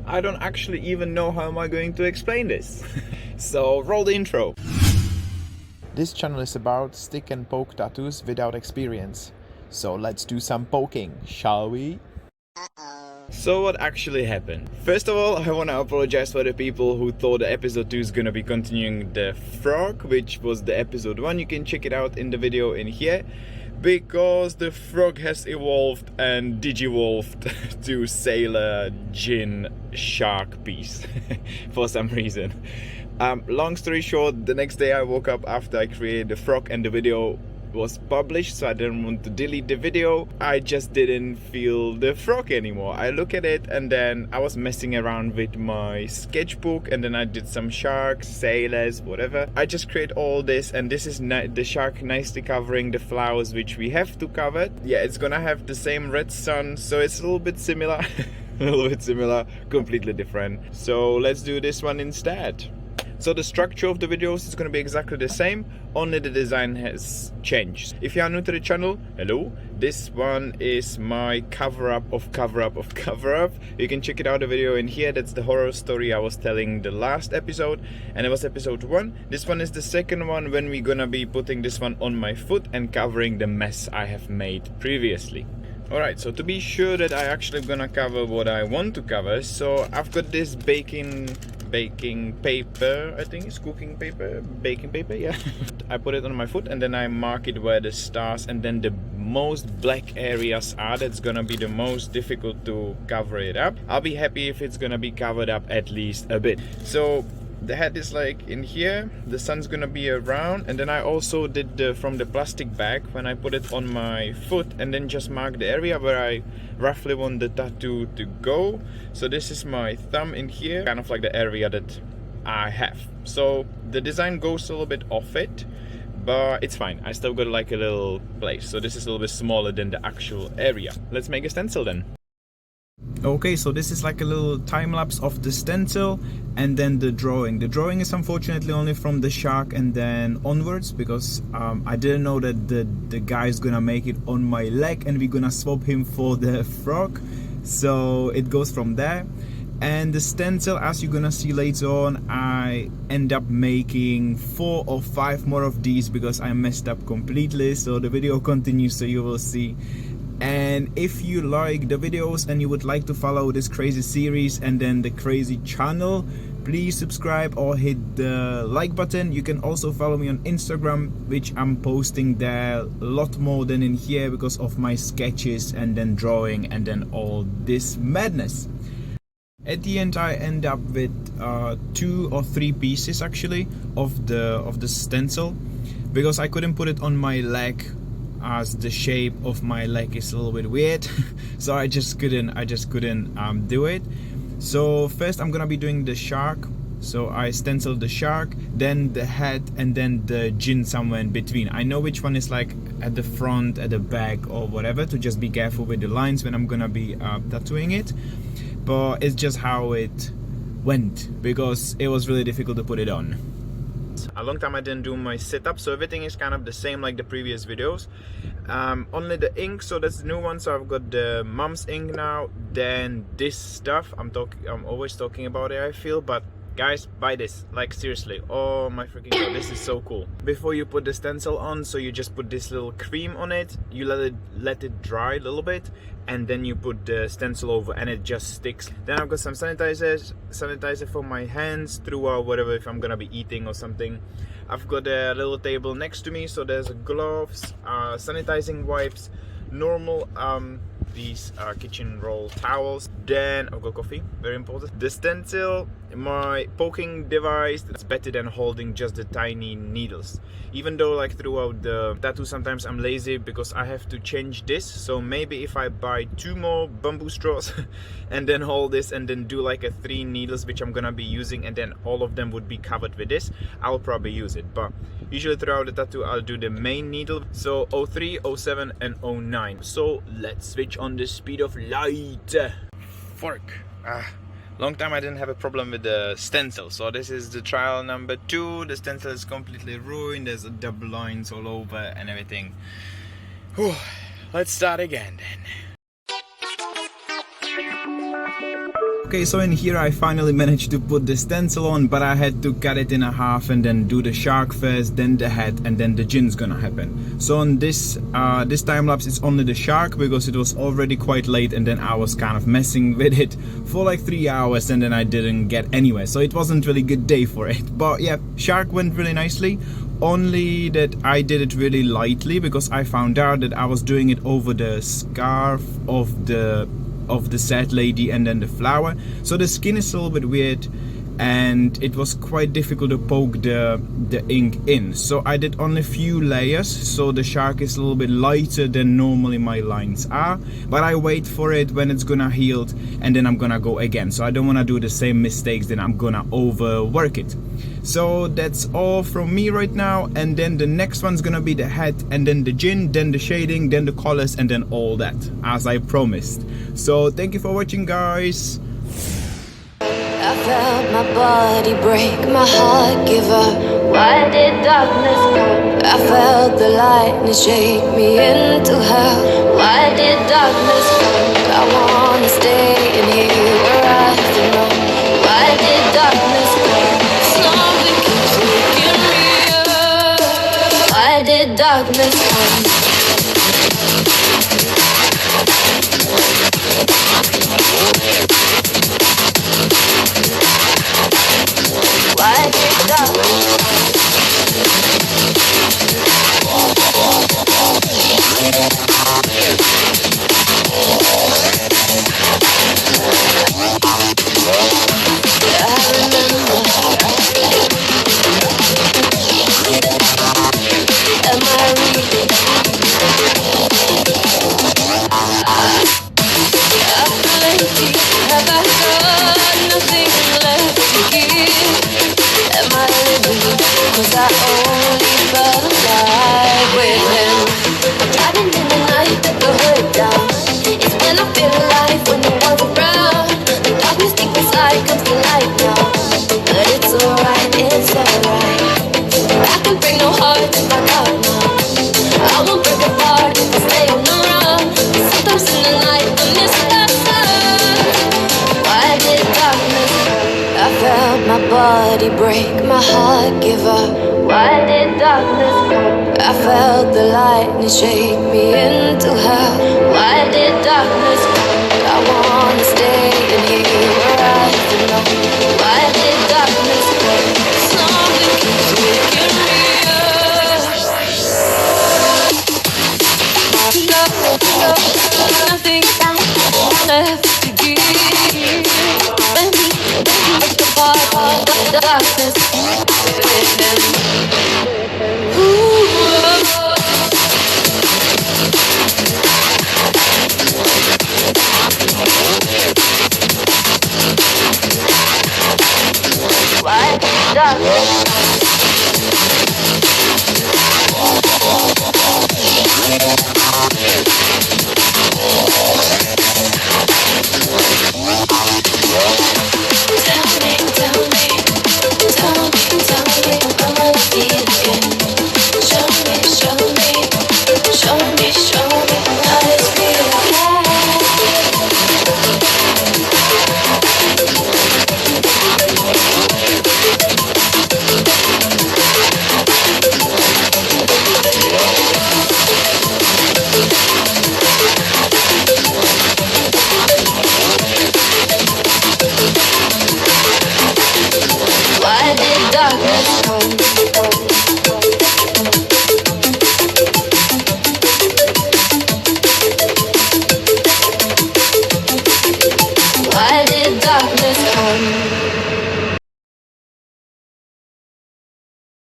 I don't actually even know how am I going to explain this. So roll the intro. This channel is about stick and poke tattoos without experience. So let's do some poking, shall we? So what actually happened? First of all, I want to apologize for the people who thought the episode 2 is gonna be continuing the frog, which was the episode 1. You can check it out in the video in here. Because the frog has evolved and digivolved to sailor, djinn, shark piece for some reason. Long story short, the next day I woke up after I created the frog and the video was published, so I didn't want to delete the video. I just didn't feel the frog anymore. I look at it and then I was messing around with my sketchbook and then I did some sharks, sailors, whatever. I just create all this, and this is the shark nicely covering the flowers which we have to cover. Yeah, it's gonna have the same red sun, so it's a little bit similar. A little bit similar, completely different. So let's do this one instead. So the structure of the videos is going to be exactly the same, only the design has changed. If you are new to the channel, hello. This one is my cover-up of cover-up of cover-up. You can check it out, the video in here. That's the horror story I was telling the last episode, and it was episode 1. This one is the second one when we're gonna be putting this one on my foot and covering the mess I have made previously. Alright, so to be sure that I actually gonna cover what I want to cover, so I've got this baking paper, I think it's cooking paper, baking paper, yeah. I put it on my foot and then I mark it where the stars and then the most black areas are. That's gonna be the most difficult to cover it up. I'll be happy if it's gonna be covered up at least a bit. So the head is like in here, the sun's gonna be around, and then I also did from the plastic bag when I put it on my foot and then just mark the area where I roughly want the tattoo to go. So this is my thumb in here, kind of like the area that I have. So the design goes a little bit off it, but it's fine. I still got like a little place. So this is a little bit smaller than the actual area. Let's make a stencil then. Okay, so this is like a little time-lapse of the stencil and then the drawing. The drawing is unfortunately only from the shark and then onwards, because I didn't know that the guy is gonna make it on my leg and we're gonna swap him for the frog. So it goes from there. And the stencil, as you're gonna see later on, I end up making 4 or 5 more of these because I messed up completely. So the video continues, so you will see. And if you like the videos and you would like to follow this crazy series and then the crazy channel, please subscribe or hit the like button. You can also follow me on Instagram, which I'm posting there a lot more than in here because of my sketches and then drawing and then all this madness. At the end I end up with 2 or 3 pieces actually of the stencil, because I couldn't put it on my leg as the shape of my leg is a little bit weird. So I just couldn't do it. So first I'm gonna be doing the shark. So I stenciled the shark, then the head, and then the djinn somewhere in between. I know which one is like at the front, at the back, or whatever, to just be careful with the lines when I'm gonna be tattooing it. But it's just how it went, because it was really difficult to put it on. A long time I didn't do my setup, so everything is kind of the same like the previous videos. Only the ink, so that's the new one. So I've got the mom's ink now. Then this stuff, I'm always talking about it, I feel, but guys, buy this, like seriously. Oh my freaking god, this is so cool. Before you put the stencil on, so you just put this little cream on it, you let it dry a little bit, and then you put the stencil over and it just sticks. Then I've got some sanitizer for my hands throughout whatever, if I'm gonna be eating or something. I've got a little table next to me, so there's gloves, sanitizing wipes, normal these kitchen roll towels. Then I've got coffee, very important. The stencil, my poking device, that's better than holding just the tiny needles. Even though like throughout the tattoo sometimes I'm lazy because I have to change this, so maybe if I buy 2 more bamboo straws and then hold this and then do like a 3 needles which I'm gonna be using, and then all of them would be covered with this, I'll probably use it. But usually throughout the tattoo I'll do the main needle, so 03, 07 and 09. So let's switch on the speed of light. Fork. Long time I didn't have a problem with the stencil, so this is the trial number 2. The stencil is completely ruined, there's double lines all over and everything. Whew. Let's start again then. Okay, so in here I finally managed to put the stencil on, but I had to cut it in half and then do the shark first, then the head, and then the gin's gonna happen. So on this time lapse it's only the shark, because it was already quite late and then I was kind of messing with it for like 3 hours and then I didn't get anywhere. So it wasn't really good day for it. But yeah, shark went really nicely. Only that I did it really lightly, because I found out that I was doing it over the scarf of the sad lady and then the flower, so the skin is a little bit weird and it was quite difficult to poke the ink in. So I did only a few layers, so the shark is a little bit lighter than normally my lines are, but I wait for it when it's gonna heal and then I'm gonna go again. So I don't want to do the same mistakes, then I'm gonna overwork it. So that's all from me right now, and then the next one's gonna be the head, and then the gin, then the shading, then the colors, and then all that, as I promised. So thank you for watching, guys. I felt my body break, my heart give up. Why did darkness come? I felt the lightning shake me into hell. Why did darkness come? I wanna stay in here where I belong. Why did darkness come? Something keeps waking me up. Why did darkness come? Why did darkness have I got nothing left to give? Am I living? 'Cause I only felt alive with him. I'm driving in the night with the hood down. It's when I feel alive, when no one's around. The darkness deep inside comes to light now. But it's alright, it's alright. I can break no heart if I got now. I won't break apart if I stay on the run. Sometimes in the night I miss the sun. Why did darkness come? I felt my body break, my heart give up. Why did darkness come? I felt the lightning shake me into hell. Why did darkness come? I wanna stay in here where I belong. Why did darkness come? Something keeps waking me up. Nothing left to give. When we break apart of the darkness with him. Why darkness?